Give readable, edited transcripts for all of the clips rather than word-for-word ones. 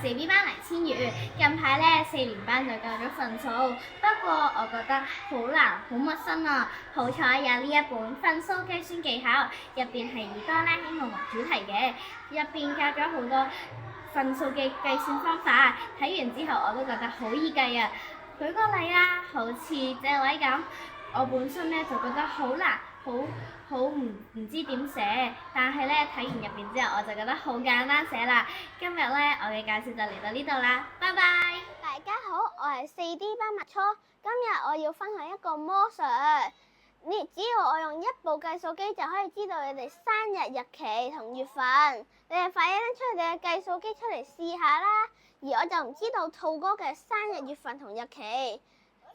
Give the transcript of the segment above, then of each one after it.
4B 班黎千羽，近排咧4年班就教咗分數，不過我覺得好難，好陌生啊！好彩有呢一本分數計算技巧，入邊係以哆啦 A 夢為主題嘅，入邊教咗好多分數嘅計算方法，睇完之後我都覺得好易計啊！舉個例啦，好似這位咁，我本身咧就覺得好難，好唔知點寫，但係咧睇完入邊之後，我就覺得好簡單寫啦。今日咧我嘅介紹就嚟到呢度啦，拜拜。大家好，我係4D 班麥初，今日我要分享一個魔術。只要我用一部計數機就可以知道你哋生日日期同月份，你哋快啲拎出你哋嘅計數機出嚟試下啦。而我就唔知道兔哥嘅生日月份同日期，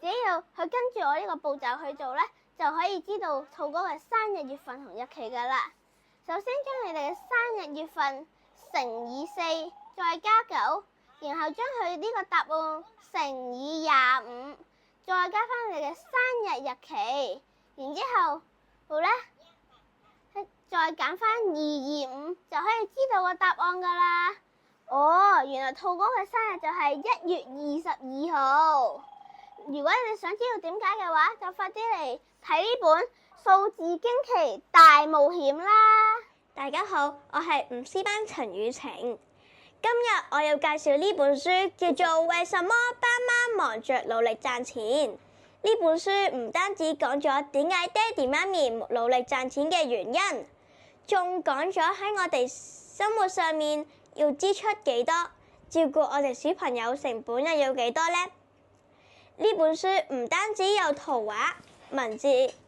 只要佢跟住我呢個步驟去做呢，就可以知道兔哥嘅生日月份同日期噶啦。首先將你哋嘅生日月份乘以4，再加9，然後將佢呢個答案乘以25，再加翻你哋嘅生日日期，然之後好咧，再減翻225，就可以知道個答案噶啦。哦，原來兔哥嘅生日就係1月22號。如果你哋想知道點解嘅話，就快啲嚟睇呢本數字驚奇大冒險啦！大家好，我係5C 班陳雨晴。今日我要介紹呢本書，叫做《為什麼爸媽忙着努力賺錢》。呢本書唔單止講咗點解爹哋媽咪努力賺錢嘅原因，仲講咗喺我哋生活上面要支出幾多，照顧我哋小朋友成本又要幾多呢？呢本書唔單止有圖畫、文字、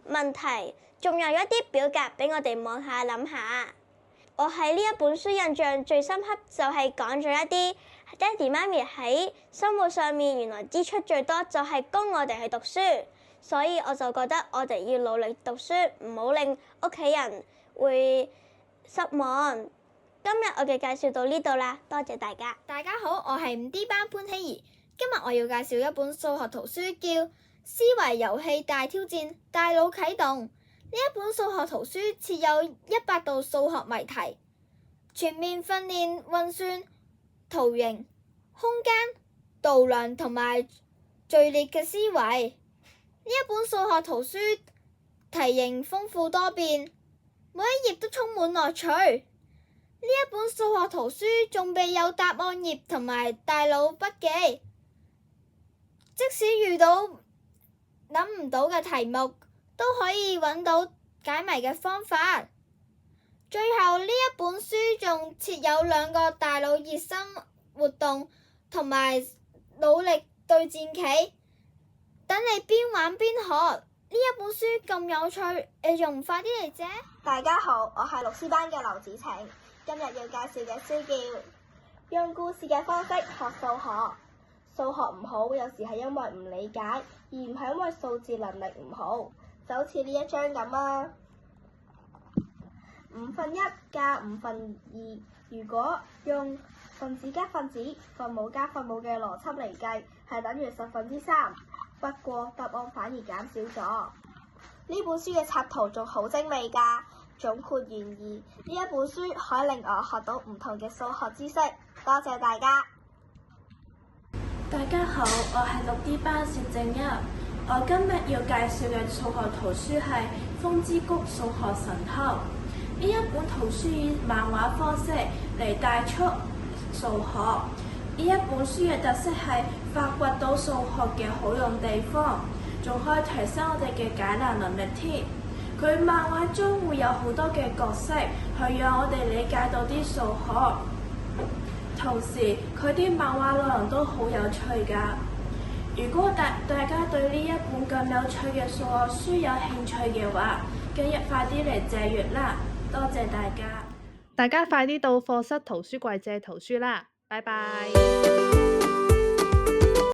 問題，仲有一啲表格俾我哋望下諗下。我喺呢一本書印象最深刻就係講咗一啲爹哋媽咪喺生活上面原來支出最多就係供我哋去讀書，所以我就覺得我哋要努力讀書，唔好令屋企人會失望。今日我嘅介紹到呢度啦，多謝大家。大家好，我係5D 班潘希怡。今日我要介紹一本數學圖書，叫《思維遊戲大挑戰：大腦啟動》。呢一本數學圖書設有100道數學謎題，全面訓練運算、圖形、空間、度量同埋序列嘅思維。呢一本數學圖書題型豐富多變，每一頁都充滿樂趣。呢一本數學圖書仲備有答案頁同埋大腦筆記，即使遇到諗唔到嘅題目，都可以揾到解謎嘅方法。最後呢一本書仲設有2個大腦熱身活動同埋努力對戰棋，等你邊玩邊學。呢一本書咁有趣，你仲唔快啲嚟借？大家好，我係6C 班嘅劉子晴。今日要介紹嘅書叫《用故事嘅方式學數學》。數學唔好，有時係因為唔理解，而唔係因為數字能力唔好。就好似呢一張咁啊，1/5加2/5，如果用分子加分子、分母加分母嘅邏輯嚟計，係等於3/10。不過答案反而減少咗。呢本書嘅插圖仲好精美㗎。總括而言，呢一本書可以令我學到唔同嘅數學知識。多謝大家。大家好，我係6D 班薛正一。我今日要介紹嘅數學圖書係《風之谷數學神偷》。呢一本圖書以漫畫方式嚟帶出數學。呢一本書嘅特色係發掘到數學嘅好用地方，仲可以提升我哋嘅解難能力添。佢漫畫中會有好多嘅角色，去讓我哋理解到啲數學。同時，佢啲漫畫內容都好有趣㗎。如果大家對呢一本咁有趣嘅數學書有興趣嘅話，今日快啲嚟借閱啦！多謝大家。大家快啲到課室圖書櫃借圖書啦！拜拜。